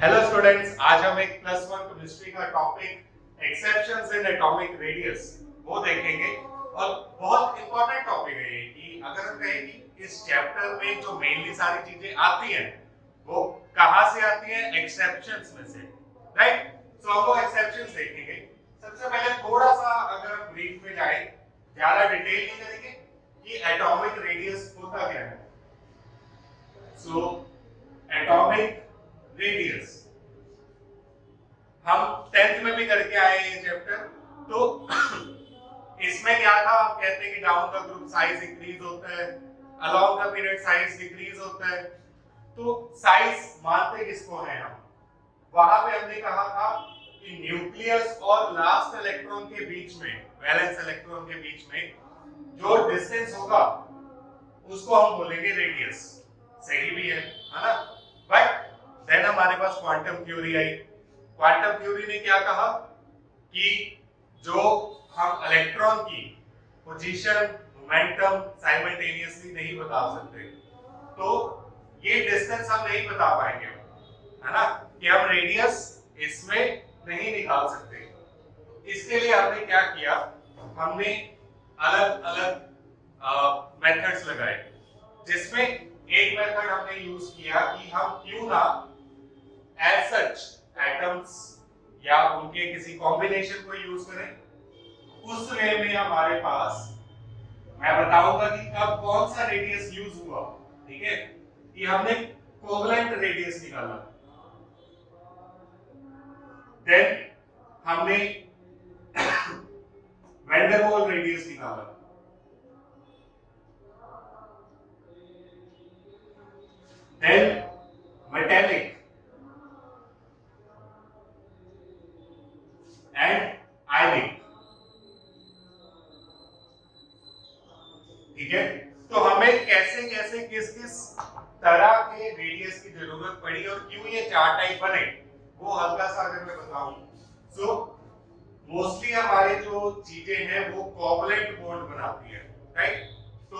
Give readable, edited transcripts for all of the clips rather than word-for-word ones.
Hello students, आज हम एक +1 केमिस्ट्री का topic exceptions in atomic radius वो देखेंगे। और बहुत इंपॉर्टेंट टॉपिक है ये कि अगर हम कहें कि इस चैप्टर में जो मेनली सारी चीजें आती हैं वो कहां से आती हैं? एक्सेप्शंस में से, राइट। सो हम वो एक्सेप्शंस देखेंगे। सबसे पहले थोड़ा सा अगर हम ब्रीफ में जाएं, ज्यादा डिटेल नहीं करेंगे कि एटॉमिक रेडियस होता क्या है। सो एटॉमिक रेडियस हम 10th में भी करके आए ये चैप्टर। तो इसमें क्या था, हम कहते हैं कि down the group size increase होता है, along the period size decrease होता है। तो साइज मानते किसको है हम? वहां पे हमने कहा था कि न्यूक्लियस और लास्ट इलेक्ट्रॉन के बीच में, वैलेंस इलेक्ट्रॉन के बीच में जो डिस्टेंस होगा उसको हम बोलेंगे रेडियस। सही भी है ना? बट देन हमारे पास क्वांटम थ्योरी आई। क्वांटम थ्योरी ने क्या कहा कि जो हम इलेक्ट्रॉन की पोजीशन, मोमेंटम साइमल्टेनियसली नहीं बता सकते, तो ये डिस्टेंस हम नहीं बता पाएंगे, है ना, कि हम रेडियस इसमें नहीं निकाल सकते। इसके लिए हमने क्या किया, हमने अलग अलग मेथड्स लगाए, जिसमें एक मेथड हमने यूज किया कि हम क्यों ना एज सच एटम्स या उनके किसी कॉम्बिनेशन को यूज करें। उस वे में हमारे पास मैं बताऊंगा कि कब कौन सा रेडियस यूज हुआ, ठीक है, कि हमने कोवेलेंट रेडियस निकाला, देन हमने वैन डेर वाल रेडियस निकाला, देन मेटेलिक एंड आयनिक, ठीक है। तो हमें कैसे कैसे किस किस तरह के रेडियस की जरूरत पड़ी और क्यों ये चार टाइप बने, वो हल्का सा अगर मैं बताऊं। सो मोस्टली हमारे जो चीजें हैं वो कोवेलेंट बॉन्ड बनाती है, राइट। तो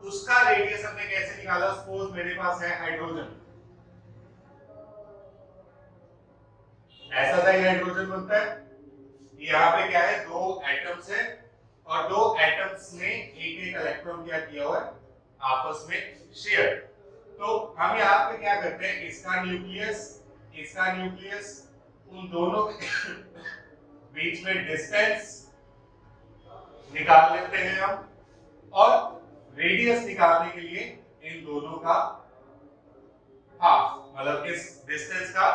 उसका रेडियस हमने कैसे निकाला? सपोज मेरे पास है हाइड्रोजन, ऐसा सा हाइड्रोजन बनता है। यहाँ पे क्या है, दो एटम्स है और दो एटम्स ने एक एक इलेक्ट्रॉन क्या किया हुआ है, आपस में शेयर। तो हम यहाँ पे क्या करते हैं, इसका न्यूक्लियस उन दोनों के बीच में डिस्टेंस निकाल लेते हैं हम, और रेडियस निकालने के लिए इन दोनों का हाफ, मतलब इस डिस्टेंस का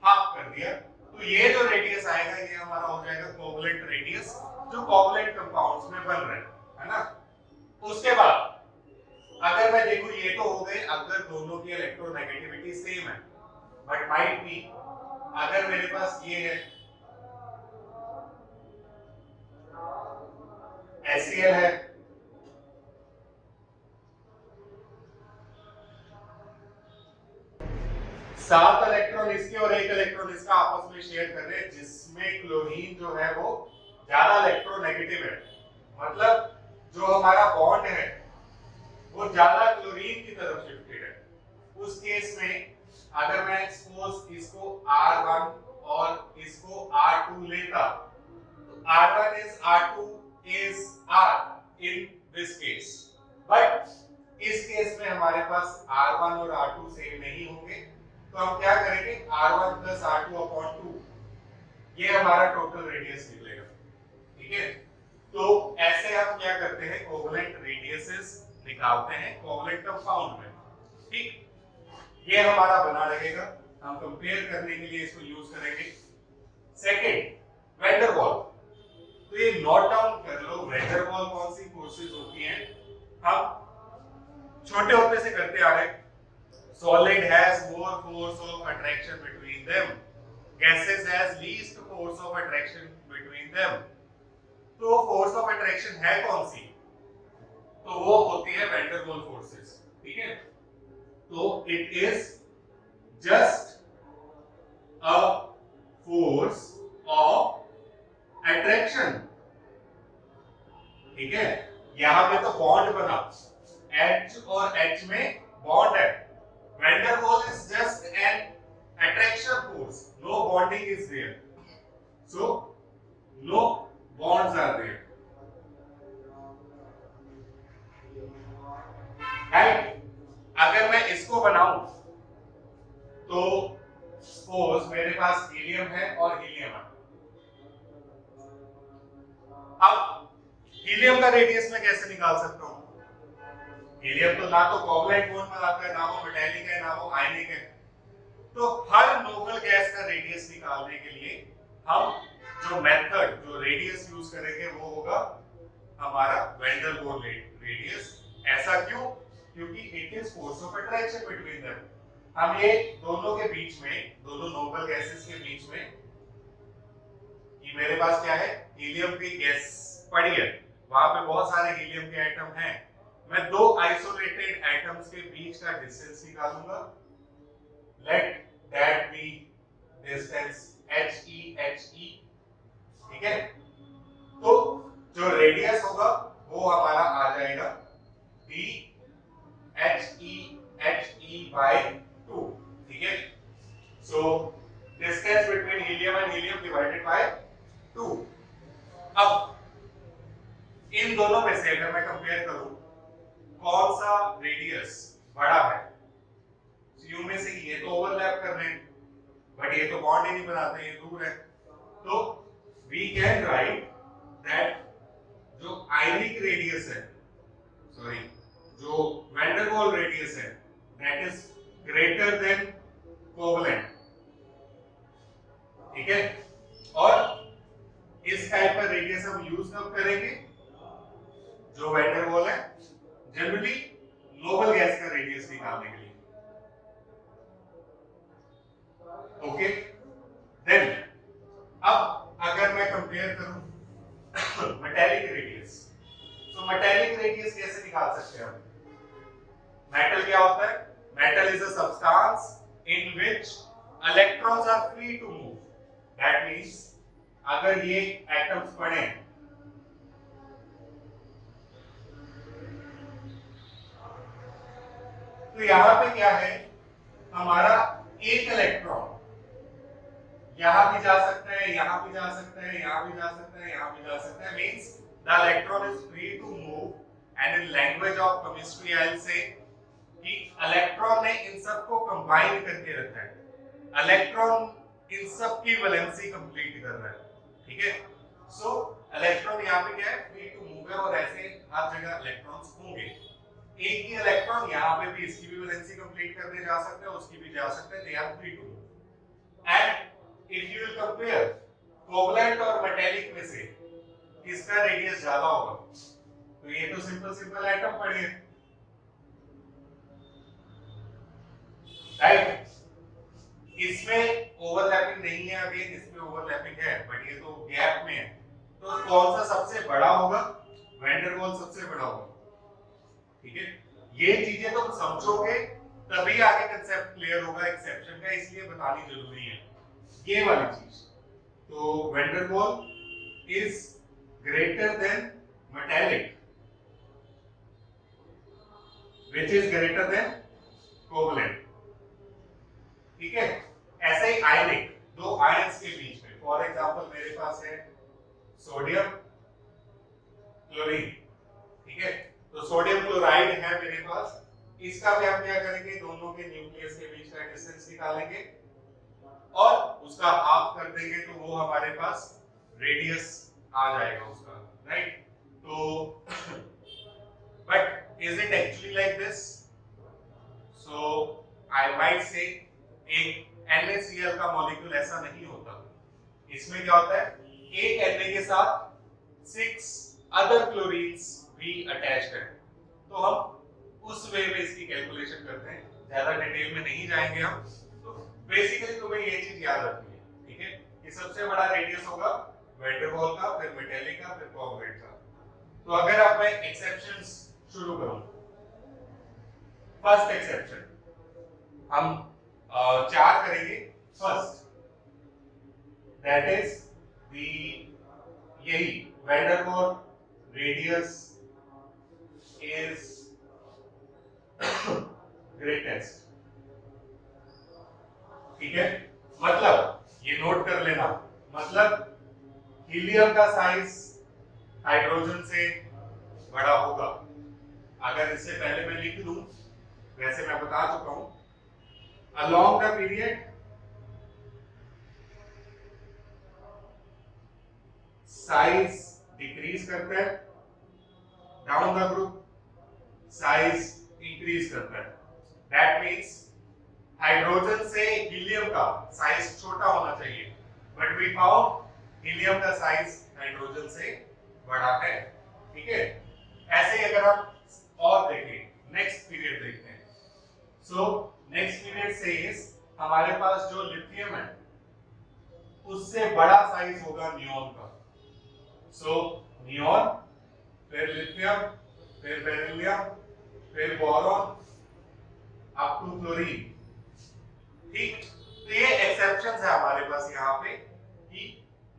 हाफ कर दिया। तो ये जो रेडियस आएगा ये हमारा हो जाएगा कोवेलेंट रेडियस, जो कोवेलेंट कंपाउंड्स में बन रहे हैं, है ना। उसके बाद अगर मैं देखूं, ये तो हो गए अगर दोनों की इलेक्ट्रोनेगेटिविटी सेम है, बट माइट बी अगर मेरे पास ये है HCl है, सात इलेक्ट्रॉन इसके और एक इलेक्ट्रॉन इसका आपस में शेयर कर रहे हैं, जिसमें क्लोरीन जो है वो ज्यादा इलेक्ट्रोनेगेटिव है, मतलब जो हमारा बॉन्ड है वो ज्यादा क्लोरीन की तरफ शिफ्टेड है। उस केस में अगर मैं सपोज इसको R1 और इसको R2 लेता, तो R1 is R2 is R in this case, but इस केस में हमारे पास R1 और R2 सेम नहीं होंगे, तो हम क्या करेंगे, R1 plus R2 upon 2, ये हमारा टोटल रेडियस निकलेगा, ठीक है। तो ऐसे हम क्या करते हैं, कोवेलेंट रेडियसेस निकालते हैं कोवेलेंट कंपाउंड में, ठीक। ये हमारा बना रहेगा, हम कंपेयर करने के लिए इसको यूज करेंगे। सेकंड, वैन डेर वाल। तो ये नोट डाउन कर लो, वैन डेर वाल कौन सी फोर्सेस होती हैं, हम छोटे होते से करते आ रहे हैं। Solid has more force of attraction between them. Gases has least force of attraction between them. तो force of attraction है कौन सी? तो वो होती है वैन डेर वाल फोर्सेस, ठीक है। तो it is just a force of attraction, ठीक है। यहां पे तो बॉन्ड बना, H और H में बॉन्ड है। Van der Waal is just an attraction bonding is there, so no bonds are there, right? अगर मैं इसको बनाऊं तो सपोज मेरे पास हीलियम है और हीलियम है। अब हीलियम का रेडियस मैं कैसे निकाल सकता हूं? हीलियम तो ना तो कोवलेंट बॉन्ड में आता है, ना वो मेटालिक है, ना वो आयनिक है। तो हर नोबल गैस का रेडियस निकालने के लिए हम जो मेथड, जो रेडियस यूज करेंगे वो होगा हमारा वैन डेर वाल्स रेडियस। ऐसा क्यों? क्योंकि it is force of attraction between them. हम ये दोनों के बीच में, दोनों नोबल गैसेस के बीच में, ये मेरे पास क्या है, हीलियम की गैस पड़ी है, वहां पे बहुत सारे हीलियम के एटम हैं। मैं दो आइसोलेटेड एटम्स के बीच का डिस्टेंस निकालूंगा। Let that be distance HE, ठीक है? तो जो रेडियस होगा वो हमारा आ जाएगा HE by 2, ठीक है? So distance between helium and helium divided by 2। अब इन दोनों में से अगर मैं कंपेयर करूं कौन सा रेडियस बड़ा है, यू में से ये तो ओवरलैप कर रहे हैं बट ये तो बॉन्ड ही नहीं बनाते, ये दूर है। तो वी कैन राइट दैट जो आयनिक रेडियस है, सॉरी जो वैन डेर वाल्स रेडियस है, that is greater than covalent, ठीक है? और इस टाइप का रेडियस हम यूज कब करेंगे? जो वैन डेर वाल्स है जनरली नोबल गैस का रेडियस निकालने के लिए। ओके, देन अब अगर मैं कंपेयर करूं मेटालिक रेडियस, तो मेटालिक रेडियस कैसे निकाल सकते हैं हम? मेटल क्या होता है? Metal is a substance in which electrons are free to move. That means अगर ये एटम्स पड़े, तो यहां पे क्या है, हमारा एक इलेक्ट्रॉन यहां भी जा सकता है, यहां भी जा सकता है, यहां भी जा सकता है, यहां भी जा सकता है। Means the electron is free to move and in language of chemistry I will say कि इलेक्ट्रॉन ने इन सब को कंबाइन करके रखा है। इलेक्ट्रॉन इन सब की वैलेंसी कंप्लीट कर रहा है, ठीक है? सो इलेक्ट्रॉन यहां पे क्या है, फ्री टू मूव है और ऐसे हर जगह इलेक्ट्रॉन्स होंगे। एक ही इलेक्ट्रॉन यहां पे भी इसकी भी वैलेंसी कंप्लीट करने जा सकता है, उसकी भी जा सकता है, they are free to move. And if you will compare covalent और मेटालिक में से किसका रेडियस ज्यादा होगा, तो ये तो सिंपल एटम पड़े हैं, राइट? इसमें ओवरलैपिंग नहीं है, अगेन इसमें ओवरलैपिंग है बट ये तो गैप में है। तो कौन सा सबसे बड़ा होगा? वैन डेर वाल्स सबसे बड़ा होगा, ठीक है? ये चीजें तुम समझोगे तभी आगे कांसेप्ट क्लियर होगा एक्सेप्शन का, इसलिए बतानी जरूरी है ये वाली चीज। तो van der Waals is greater than metallic which is greater than covalent, ठीक है? ऐसे ही आयनिक, दो आयंस के बीच में, फॉर एग्जांपल मेरे पास है सोडियम क्लोरीन, ठीक है? तो सोडियम क्लोराइड है मेरे पास, इसका भी हम क्या करेंगे, दोनों के न्यूक्लियस के बीच का डिस्टेंस निकालेंगे और उसका हाफ कर देंगे, तो वो हमारे पास रेडियस आ जाएगा उसका, राइट? तो but is it actually like this? So I might say एक NaCl का मॉलिक्यूल ऐसा नहीं होता। इसमें क्या होता है, एक Na के साथ 6 अदर क्लोरीन्स भी अटैच्ड है। तो हम उस वे में इसकी कैलकुलेशन करते हैं, ज्यादा डिटेल में नहीं जाएंगे हम। तो बेसिकली तुम्हें ये चीज याद रखनी है, ठीक है? कि सबसे बड़ा रेडियस होगा वैन डेर वाल्स का, फिर मेटालिक का, फिर कोवलेंट का। तो अगर अब मैं एक्सेप्शंस शुरू करूं, फर्स्ट एक्सेप्शन हम 4 करेंगे। फर्स्ट दैट इज द यही van der Waals radius is greatest, ठीक है? मतलब ये नोट कर लेना। मतलब हीलियम का साइज हाइड्रोजन से बड़ा होगा। अगर इससे पहले मैं लिख दूं, वैसे मैं बता चुका हूं, along the period size decrease करता है, down the group size increase करता है। दैट मीन्स हाइड्रोजन से हीलियम का साइज छोटा होना चाहिए, बट वी फाउंड हीलियम का साइज हाइड्रोजन से बड़ा है। ठीक है, ऐसे ही अगर हम और देखें, नेक्स्ट पीरियड देखते हैं। सो नेक्स्ट पीरियड सेज हमारे पास जो लिथियम है उससे बड़ा साइज होगा नियोन का। सो नियोन, फिर लिथियम, फिर बेरिलियम, फिर बोरॉन, अप टू क्लोरीन। ठीक, तो ये एक्सेप्शंस है हमारे पास यहाँ पे कि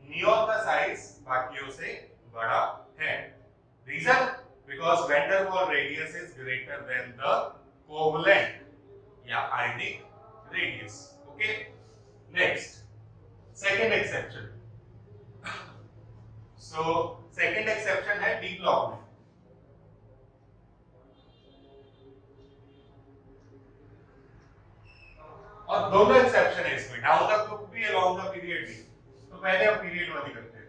नियोन का साइज बाकियों से बड़ा है। Region, because van der Waals radius is greater than the covalent या ionic radius. Okay, next second exception. So second exception है डी ब्लॉक में। और दोनों एक्सेप्शन है इसमें, डाउन द ग्रुप भी अलोंग द पीरियड भी। तो पहले हम पीरियड वाली करते हैं।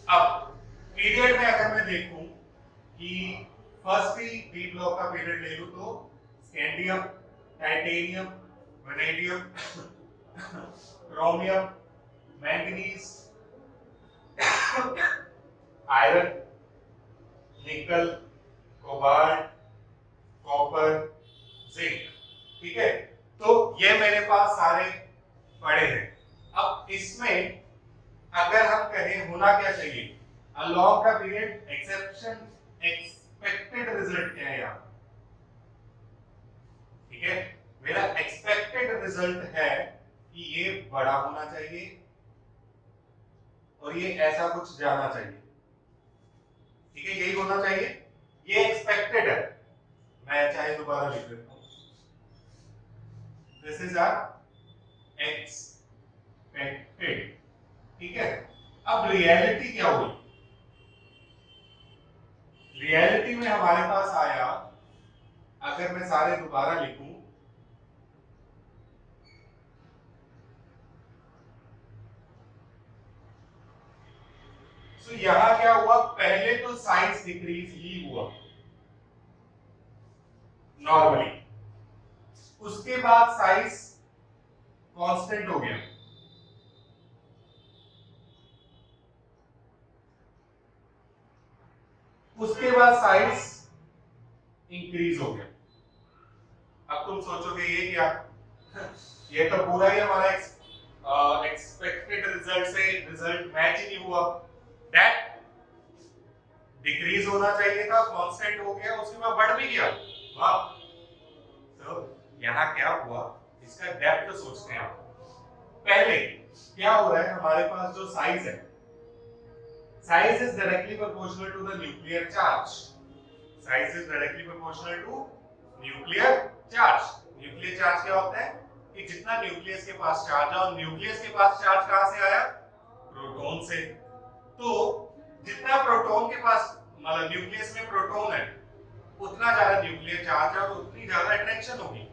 अब पीरियड में अगर मैं देखूं कि फर्स्ट ही डी ब्लॉक का पीरियड ले लूं तो scandium, titanium, vanadium, chromium, manganese, iron, निकल, कोबाल्ट, कॉपर, जिंक। ठीक है, तो ये मेरे पास सारे पड़े हैं। अब इसमें अगर हम कहें होना क्या चाहिए along the period, exception expected result क्या है यहाँ? ठीक है, मेरा एक्सपेक्टेड रिजल्ट है कि ये बड़ा होना चाहिए और ये ऐसा कुछ जाना चाहिए। ठीक है, यही होना चाहिए, ये एक्सपेक्टेड है। मैं चाहे दोबारा लिख देता हूं, दिस इज आवर एक्सपेक्टेड। ठीक है, अब रियलिटी क्या हुई? रियलिटी में हमारे पास आया, अगर मैं सारे दोबारा लिखूं, तो यहां क्या हुआ? पहले तो साइज डिक्रीज ही हुआ नॉर्मली, उसके बाद साइज कांस्टेंट हो गया, उसके बाद साइज इंक्रीज हो गया। अब तुम सोचोगे ये क्या? ये तो पूरा ही हमारा एक्सपेक्टेड रिजल्ट से रिजल्ट मैच ही नहीं हुआ। दैट डिक्रीज होना चाहिए था, कांस्टेंट हो गया, उसके बाद बढ़ भी गया। वाह, तो यहाँ क्या हुआ इसका डेप्थ सोचते हैं आप। पहले क्या हो रहा है, हमारे पास जो साइज है, size is directly proportional to the nuclear charge. Size is directly proportional to nuclear charge. Nuclear charge क्या होता है कि जितना न्यूक्लियस के पास चार्ज है, और न्यूक्लियस के पास चार्ज कहां से आया? प्रोटॉन से। तो जितना प्रोटॉन के पास, मतलब न्यूक्लियस में प्रोटॉन है, उतना ज्यादा न्यूक्लियर चार्ज है और उतनी ज्यादा अट्रैक्शन होगी।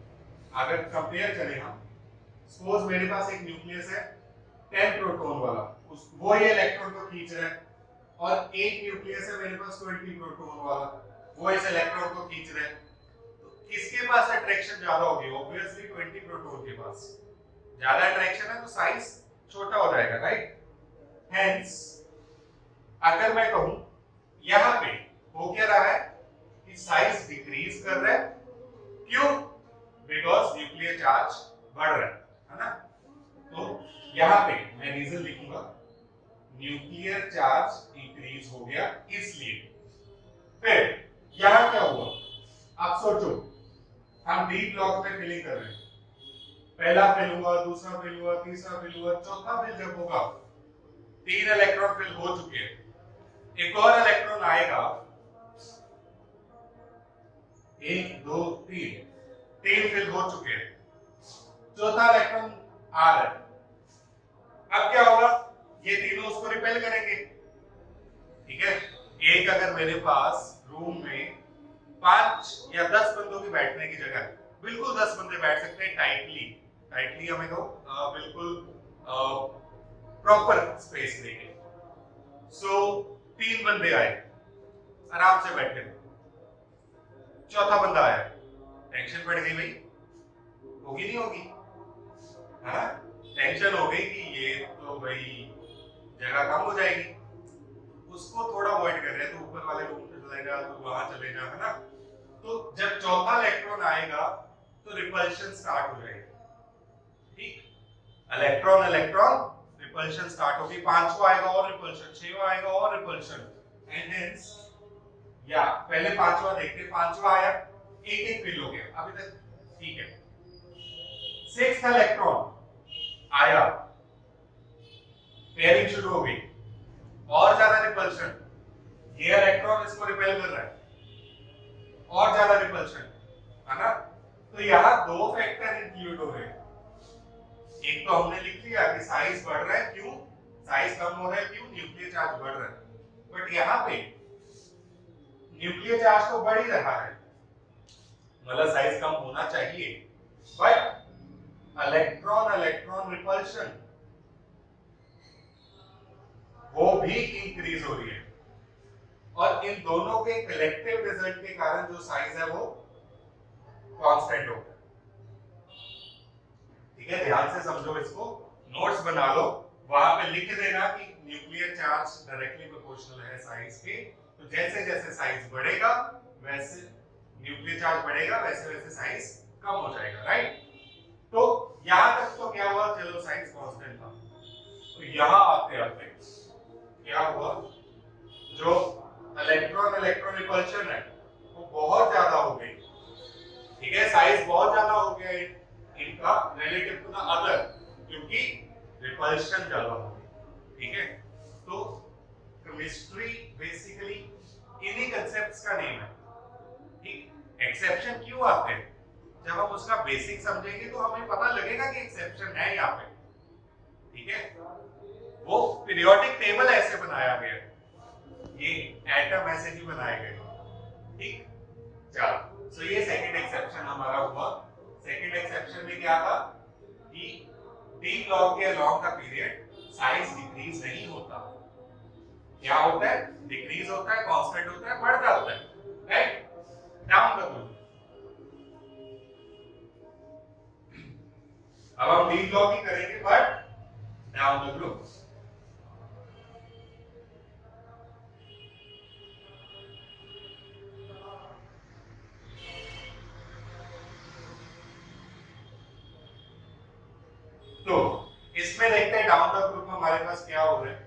अगर कंपेयर करें हम, सपोज मेरे पास एक न्यूक्लियस है 10 प्रोटॉन वाला, वो ये इलेक्ट्रॉन को खींच रहा है, और एक न्यूक्लियस है मेरे पास 20 प्रोटॉन वाला, वो इस इलेक्ट्रॉन को खींच रहा है। तो किसके पास अट्रैक्शन ज्यादा होगी? ऑब्वियसली 20 प्रोटॉन के पास। ज्यादा अट्रैक्शन है तो साइज छोटा हो जाएगा, राइट? हेंस अगर मैं कहूं यहां पे हो क्या रहा है कि साइज डिक्रीज कर रहा है। क्यों? बिकॉज न्यूक्लियर चार्ज बढ़ रहा है ना? तो यहां पे मैं रीजन लिखूंगा, न्यूक्लियर चार्ज इंक्रीज हो गया इसलिए। फिर यहां क्या हुआ? आप सोचो, हम डी ब्लॉक में फिलिंग कर रहे हैं, पहला फिल हुआ, दूसरा फिल हुआ, तीसरा फिल हुआ, चौथा फिल जब होगा, 3 इलेक्ट्रॉन फिल हो चुके हैं, एक और इलेक्ट्रॉन आएगा, 1 2 3 फिल हो चुके हैं, चौथा इलेक्ट्रॉन आ रहा है। अब क्या होगा, ये तीनों उसको रिपेल करेंगे, ठीक है। एक अगर मेरे पास रूम में 5 या 10 बंदों की बैठने की जगह है, बिल्कुल 10 बंदे बैठ सकते हैं टाइटली, टाइटली हमें तो बिल्कुल प्रॉपर स्पेस देंगे। सो 3 बंदे आए, आराम से बैठे, चौथा बंदा आया, टेंशन बढ़ गई भाई, होगी नहीं होगी, हाँ टेंशन हो गई कि ये तो भाई जगह कम हो जाएगी, उसको थोड़ा अवॉइड कर रहे हैं, तो ऊपर वाले रूम पे चले जा, तो वहां चले जा, है ना। तो जब चौथा इलेक्ट्रॉन आएगा तो रिपल्शन स्टार्ट हो जाएगी, ठीक, इलेक्ट्रॉन इलेक्ट्रॉन रिपल्शन स्टार्ट होगी, 5वां आएगा और रिपल्शन, 6वां आएगा और रिपल्शन, एंड हेंस या पहले 5वां देखते, 5वां आया, एक एक फिल हो गया अभी तक, ठीक है। 6th इलेक्ट्रॉन आया, पेयरिंग शुरू हो गई, और ज्यादा रिपल्शन, ये इलेक्ट्रॉन इसको रिपेल कर रहा है, और ज्यादा रिपल्शन, है ना। तो यहाँ 2 फैक्टर इंक्लूड हो रहे हैं। एक तो हमने लिख लिया कि साइज बढ़ रहा है, क्यों, साइज कम हो रहा है, क्यों, न्यूक्लियर चार्ज बढ़ रहा है, बट यहाँ पे न्यूक्लियर चार्ज तो बढ़ ही रहा है, मतलब साइज कम होना चाहिए, बट इलेक्ट्रॉन इलेक्ट्रॉन रिपल्शन वो भी इंक्रीज हो रही है, और इन दोनों के कलेक्टिव रिजल्ट के कारण जो साइज है वो कांस्टेंट होगा, ठीक है। ध्यान से समझो इसको, नोट्स बना लो, वहां पे लिख देना कि न्यूक्लियर चार्ज डायरेक्टली प्रोपोर्शनल है साइज के, तो जैसे जैसे साइज बढ़ेगा वैसे न्यूक्लियर चार्ज बढ़ेगा, वैसे वैसे साइज कम हो जाएगा, राइट। तो यहां तक तो क्या हुआ, चलो साइज कांस्टेंट था, तो यहां आते आते क्या हुआ, जो इलेक्ट्रॉन इलेक्ट्रॉन रिपल्शन है वो बहुत ज्यादा हो गई, ठीक है, साइज बहुत ज्यादा हो गया इनका रिलेटिव टू द अदर, क्योंकि रिपल्शन ज्यादा हो गई, ठीक है। तो केमिस्ट्री बेसिकली इन्हीं कांसेप्ट्स का नेम है, ठीक। एक्सेप्शन क्यों आते हैं, जब हम उसका बेसिक समझेंगे तो हमें पता लगेगा कि एक्सेप्शन है यहाँ पे, ठीक है। वो पीरियोडिक टेबल ऐसे बनाया गया, ये एटम ऐसे नहीं बनाए गए, ठीक। चलो, सो ये सेकंड एक्सेप्शन हमारा हुआ। सेकंड एक्सेप्शन में क्या था कि डी लॉग के अलोंग का पीरियड साइज डिक्रीज नहीं होता, क्या होता है, डिक्रीज होता है, कांस्टेंट होता है, बढ़ जाता है, राइट, डाउन द ग्रुप। अब हम डी लॉग ही करेंगे बट डाउन द ग्रुप। तो इसमें देखते हैं डाउन द ग्रुप में हमारे पास क्या हो रहा है।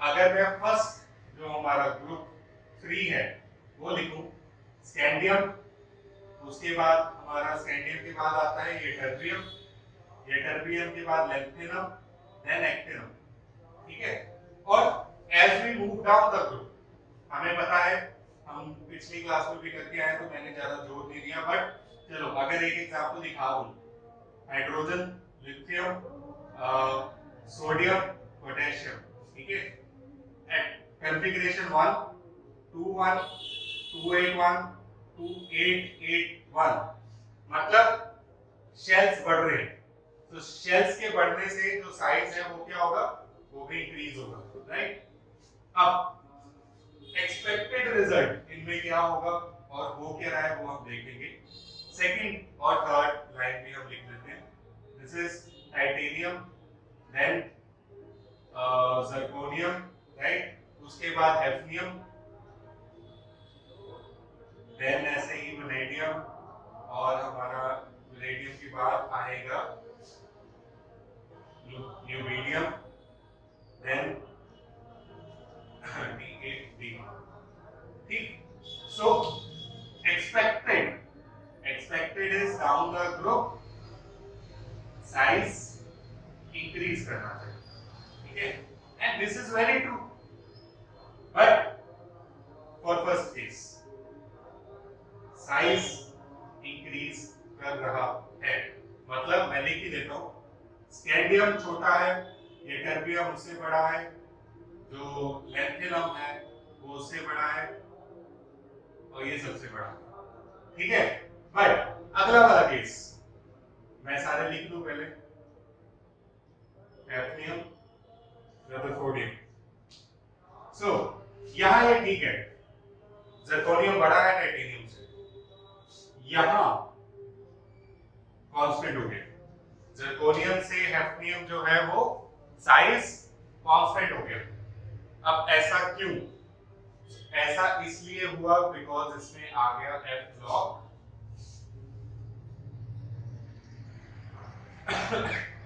अगर मैं फर्स्ट जो हमारा ग्रुप 3 है वो लिखूं, स्कैंडियम, उसके बाद हमारा स्कैंडियम के बाद आता है ये टर्बियम, ये टर्बियम के बाद लैंथेनम, देन एक्टिनम, ठीक है। और as we move down the group, हमें पता है, हम पिछली क्लास में भी करके आए तो मैंने ज्यादा जोर नहीं दिया, बट चलो अगर एक एग्जांपल दिखा दूं, हाइड्रोजन, लिथियम, सोडियम, पोटेशियम, ठीक है, कॉन्फ़िगरेशन 1 2 1 2 8 1 2 8 8 1, मतलब शेल्स बढ़ रहे हैं, तो शेल्स के बढ़ने से जो साइज है वो क्या होगा, वो भी इंक्रीज होगा, राइट। अब एक्सपेक्टेड रिजल्ट इनमें क्या होगा और वो क्या रहा है वो हम देखेंगे। सेकंड और थर्ड लाइन भी हम लिख लेते हैं, this is titanium, then zirconium, right, उसके बाद हैफ्नियम, देन ऐसे ही वनेडियम, और हमारा वनेडियम के बाद आएगा न्यूबिडियम, देन D8D, ठीक। सो expected is down the group size increase करना चाहिए, ठीक है, and this is very true, but for first case size increase कर रहा है, मतलब मैं लिख ही देता हूं, स्कैंडियम छोटा है, ये टर्बियम उससे बड़ा है, जो लैंथेनम है वो उससे बड़ा है, और ये सबसे बड़ा। ठीक है भाई, अगला वाला केस मैं सारे लिख लूं पहले। हैफ्नियम, रदरफोर्डियम। सो यहां ये ठीक है, जर्कोनियम बड़ा है टाइटेनियम से, यहां कांस्टेंट हो गया। जर्कोनियम से हैफ्नियम जो है वो साइज कांस्टेंट हो गया। अब ऐसा क्यों? ऐसा इसलिए हुआ बिकॉज इसमें आ गया एफ ब्लॉक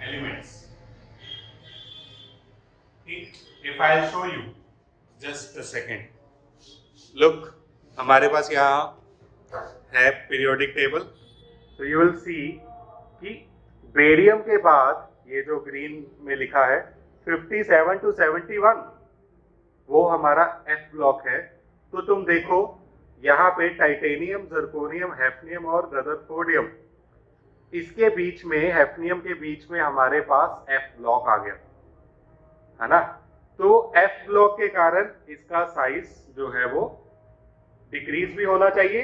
एलिमेंट्स। ठीक, if I will show you just a second. Look, हमारे पास यहाँ है पीरियोडिक टेबल, तो यू विल सी कि बेरियम के बाद ये जो ग्रीन में लिखा है 57 to 71 वो हमारा एफ ब्लॉक है। तो तुम देखो यहाँ पे टाइटेनियम, जर्कोनियम, हैफ्नियम और रदरफोर्डियम, इसके बीच में, हैफ्नियम के बीच में हमारे पास एफ ब्लॉक आ गया है ना। तो एफ ब्लॉक के कारण इसका साइज जो है वो डिक्रीज भी होना चाहिए,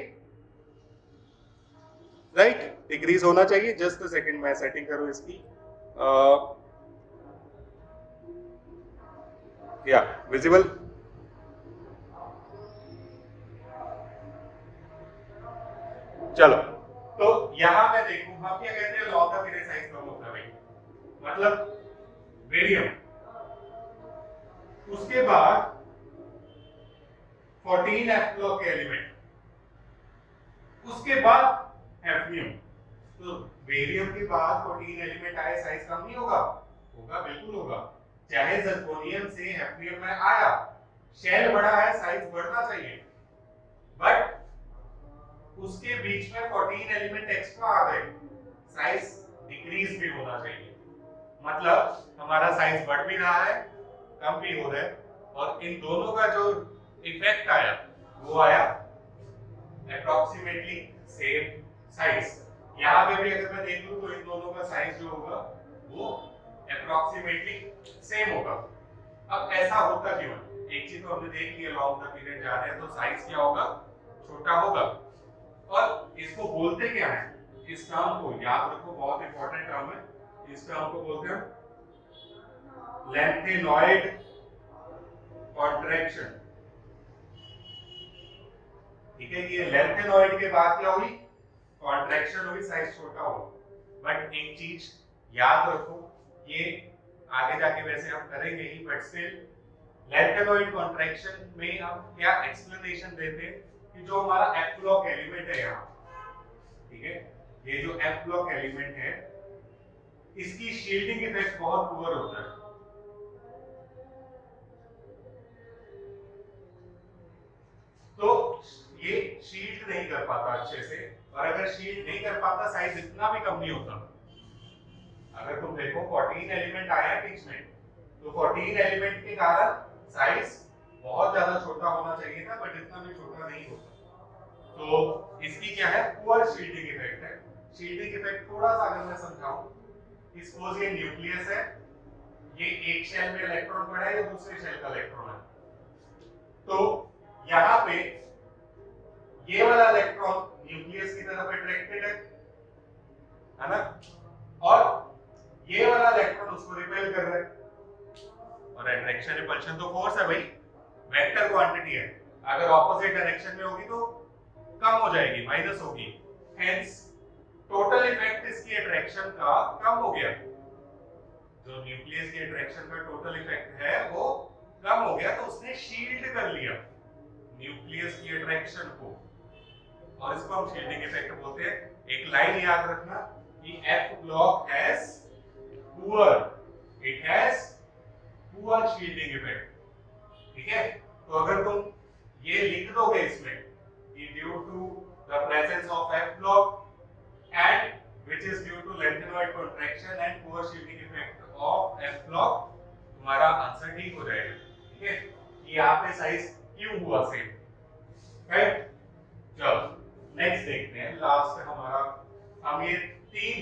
राइट, डिक्रीज होना चाहिए। जस्ट अ सेकंड, मैं सेटिंग करूं इसकी। या विजिबल, चलो। तो यहां मैं देखूं, हम क्या कहते हैं, लॉग का पीरियड साइज कम होता है भाई, मतलब बेरियम, उसके बाद 14 एफ ब्लॉक के एलिमेंट, उसके बाद हैफ्नियम। तो बेरियम के बाद 14 एलिमेंट आए, साइज कम नहीं होगा? होगा, बिल्कुल होगा। चाहे जर्कोनियम से हैफ्नियम में आया, शेल बड़ा है, साइज बढ़ना चाहिए, बट उसके बीच में 14 एलिमेंट एक्स्ट्रा आ गए, साइज डिक्रीज भी होना चाहिए। मतलब हमारा साइज बढ़ भी रहा है, कम भी हो रहा है, और इन दोनों का जो इफेक्ट आया वो आया अप्रॉक्सीमेटली सेम साइज। यहाँ पे भी अगर मैं देख लूं तो इन दोनों का साइज जो होगा वो अप्रॉक्सीमेटली सेम होगा। अब ऐसा होता क्यों है? एक चीज तो हमने देख लिया, लॉन्ग द पीरियड जा रहे हैं तो साइज क्या होगा? छोटा होगा। और इसको बोलते क्या है? इस टर्म को याद रखो, बहुत इंपॉर्टेंट टर्म है। इस टर्म को बोलते हैं लैंथेनॉइड कॉन्ट्रैक्शन। ठीक है, ये लैंथेनॉइड के बाद क्या हुई? कॉन्ट्रैक्शन हुई, साइज छोटा हो। बट एक चीज याद रखो, ये आगे जाके वैसे हम करेंगे ही, बट स्टिल लैंथेनॉइड कॉन्ट्रैक्शन में हम क्या एक्सप्लेनेशन देते हैं कि जो हमारा एफ ब्लॉक एलिमेंट है यहाँ, ठीक है, ये जो एफ ब्लॉक एलिमेंट है इसकी शील्डिंग इफेक्ट बहुत पुअर होता है। तो ये शील्ड नहीं कर पाता अच्छे से, और अगर शील्ड नहीं कर पाता साइज इतना भी कम नहीं होता। अगर तुम देखो 14 एलिमेंट आया है बीच में, तो 14 एलिमेंट के कारण साइज बहुत ज्यादा छोटा होना चाहिए था, बट इतना भी छोटा नहीं होता। तो इसकी क्या है? पुअर शील्डिंग इफेक्ट है। शील्डिंग इफेक्ट थोड़ा सा अगर मैं समझाऊं, सपोज ये न्यूक्लियस है, ये एक शेल में इलेक्ट्रॉन पड़ा है, ये दूसरे शेल का इलेक्ट्रॉन है, तो यहाँ पे ये वाला इलेक्ट्रॉन न्यूक्लियस की तरफ अट्रैक्टेड है ना, और ये वाला इलेक्ट्रॉन उसको रिपेल कर रहा है। और अट्रैक्शन रिपल्शन तो फोर्स है भाई, वेक्टर क्वांटिटी है। अगर ऑपोजिट डायरेक्शन में होगी तो कम हो जाएगी, माइनस होगी। हेंस टोटल इफेक्ट इसकी अट्रैक्शन का कम हो गया। जो न्यूक्लियस की अट्रैक्शन का टोटल इफेक्ट है वो कम हो गया, तो उसने शील्ड कर लिया न्यूक्लियस की अट्रैक्शन को, और इसको हम शील्डिंग इफेक्ट बोलते हैं। एक लाइन याद रखना कि F block has poor, it has poor shielding effect. ठीक है, तो अगर तुम ये लिख दोगे इसमें कि due to the presence of F block and which is due to lengthenoid contraction and poor shielding effect of F block, तुम्हारा आंसर ठीक हो जाएगा। ठीक है, कि यहाँ पे साइज क्यों हुआ सेम, राइट। चलो नेक्स्ट देखते हैं, लास्ट हमारा, हम ये 3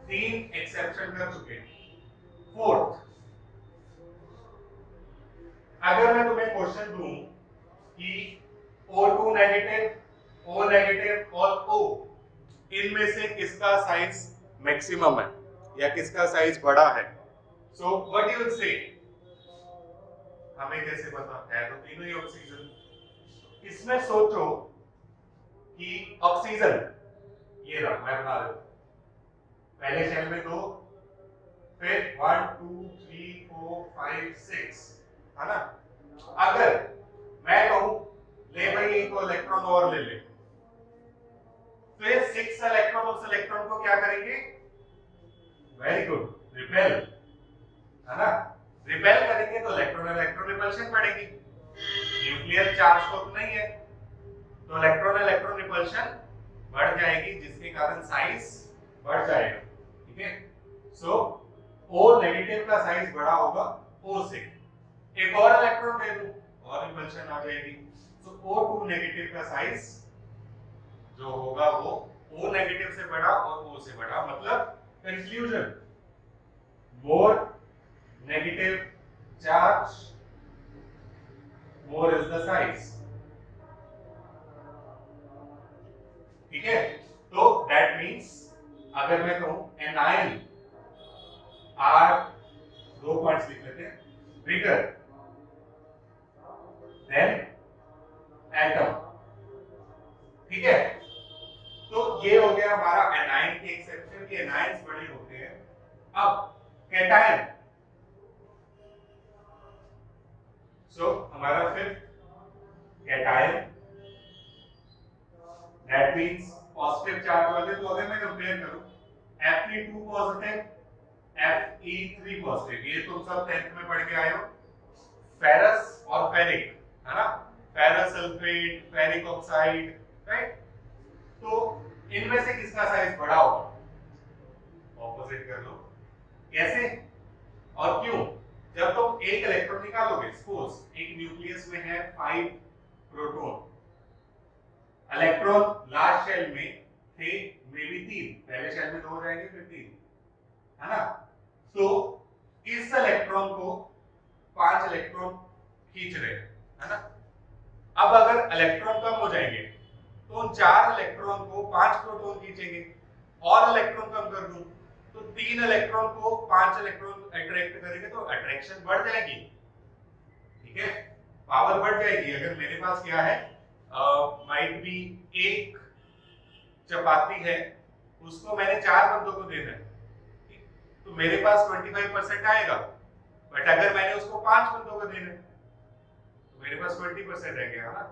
3 एक्सेप्शन कर चुके हैं। फोर्थ, अगर मैं तुम्हें क्वेश्चन दूं कि O2 नेगेटिव, O नेगेटिव और O, इनमें से किसका साइज मैक्सिमम है या किसका साइज बड़ा है, so what you will say? हमें कैसे पता है? तो तीनों ही ऑक्सीजन। इसमें सोचो कि ऑक्सीजन ये रहा, मैं बना देता हूं। पहले शेल में 2, फिर 1 2 3 4 5 6, है ना? अगर मैं कहूं ले भाई एक इलेक्ट्रॉन और ले ले, फिर 6 इलेक्ट्रॉन उस इलेक्ट्रॉन को क्या करेंगे? वेरी गुड, रिपेल, है ना? रिपेल करेंगे तो इलेक्ट्रॉन इलेक्ट्रॉन रिपल्शन बढ़ेगी। न्यूक्लियर चार्ज तो नहीं है, तो इलेक्ट्रॉन इलेक्ट्रॉन रिपल्शन बढ़ जाएगी, जिसके कारण साइज बढ़ जाएगा। ठीक है, सो O नेगेटिव का साइज बड़ा होगा O से। एक और इलेक्ट्रॉन दे दूं और रिपल्शन आ जाएगी, तो O2 नेगेटिव का साइज जो होगा वो O नेगेटिव से बड़ा और O से बड़ा। मतलब conclusion, more negative charge, more is the size. ठीक है, तो दैट मीन्स अगर मैं कहूं एनायन आर, 2 पॉइंट्स लिख लेते हैं, बिगर देन एटम। ठीक है, तो ये हो गया हमारा एनायन की एक्सेप्शन कि एनायंस बड़े होते हैं। अब कैटायन, सो हमारा फिर cation, that means positive charge वाले। तो अगर मैं कंपेयर करूं Fe2 पॉजिटिव, Fe3 पॉजिटिव, ये तुम सब 10th में पढ़ के आए हो, फेरस और फेरिक, है ना? Ferrous sulphate, ferric oxide, right? तो इनमें से किसका साइज बड़ा होगा? ऑपोजिट कर लो। कैसे और क्यों? जब तुम एक इलेक्ट्रॉन निकालोगे, सपोज एक न्यूक्लियस में है 5 प्रोटॉन, इलेक्ट्रॉन लास्ट शेल में थे मे बी 3, पहले शेल में 2 हो जाएंगे फिर 3, है ना? तो इस इलेक्ट्रॉन को 5 इलेक्ट्रॉन खींच रहे हैं, है ना? अब अगर इलेक्ट्रॉन कम हो जाएंगे तो उन 4 इलेक्ट्रॉन को 5 प्रोटॉन खींचेंगे, और इलेक्ट्रॉन कम कर दूं तो 3 इलेक्ट्रॉन को 5 इलेक्ट्रॉन अट्रैक्ट करेंगे, तो अट्रैक्शन बढ़ जाएगी। ठीक है, पावर बढ़ जाएगी। अगर मेरे पास क्या है, माइट बी एक चपाती है, उसको मैंने 4 बंदों को देना है, तो मेरे पास 25% आएगा। बट अगर मैंने उसको 5 बंदों को देना है तो मेरे पास 20% रह गया, है ना?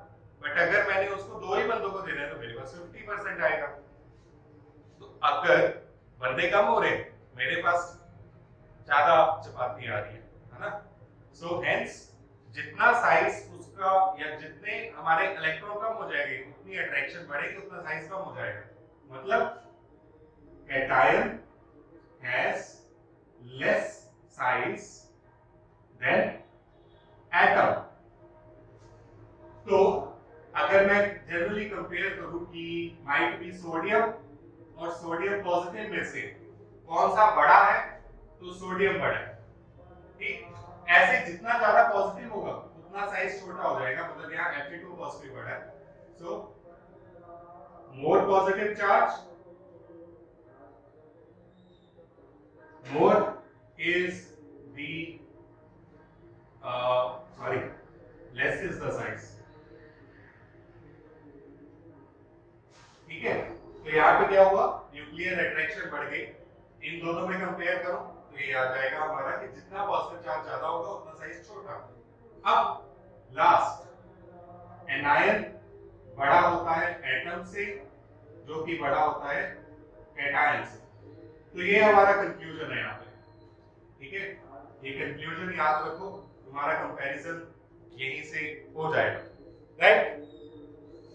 बट अगर मैंने उसको 2 ही बंदों को देना है तो मेरे पास 50% आएगा। तो अगर बंदे कम हो रहे, मेरे पास ज्यादा चपाती आ रही है ना? सो हेंस जितना साइज उसका या जितने हमारे इलेक्ट्रॉन कम हो जाएंगे उतनी अट्रैक्शन बढ़ेगी, उतना साइज कम हो जाएगा। मतलब cation has less size than atom. तो अगर मैं जनरली कंपेयर करूं कि माइट बी सोडियम और सोडियम पॉजिटिव में से कौन सा बड़ा है, तो सोडियम बड़ा है। ठीक, ऐसे जितना ज्यादा पॉजिटिव होगा उतना साइज छोटा हो जाएगा। मतलब यहाँ Fe2 पॉजिटिव बड़ा है, so more positive charge, more is the less is the size. ठीक है, तो यहाँ पे क्या हुआ, न्यूक्लियर अट्रैक्शन बढ़ गई। इन दोनों में कंपेयर करो तो ये आ जाएगा हमारा कि जितना पॉजिटिव चार्ज ज्यादा होगा उतना साइज छोटा। अब लास्ट, एनायन बड़ा होता है एटम से, जो कि बड़ा होता है कैटायन से। तो ये हमारा कंक्लूजन है यहाँ पे। ठीक है, ये कंक्लूजन याद रखो, तुम्हारा कंपैरिजन यहीं से हो जाएगा, राइट?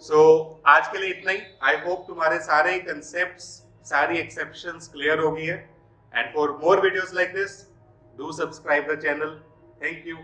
सो आज के लिए इतना ही। आई होप तुम्हारे सारे कंसेप्ट्स, सारी एक्सेप्शंस क्लियर हो गई है। And for more videos like this, do subscribe the channel. Thank you.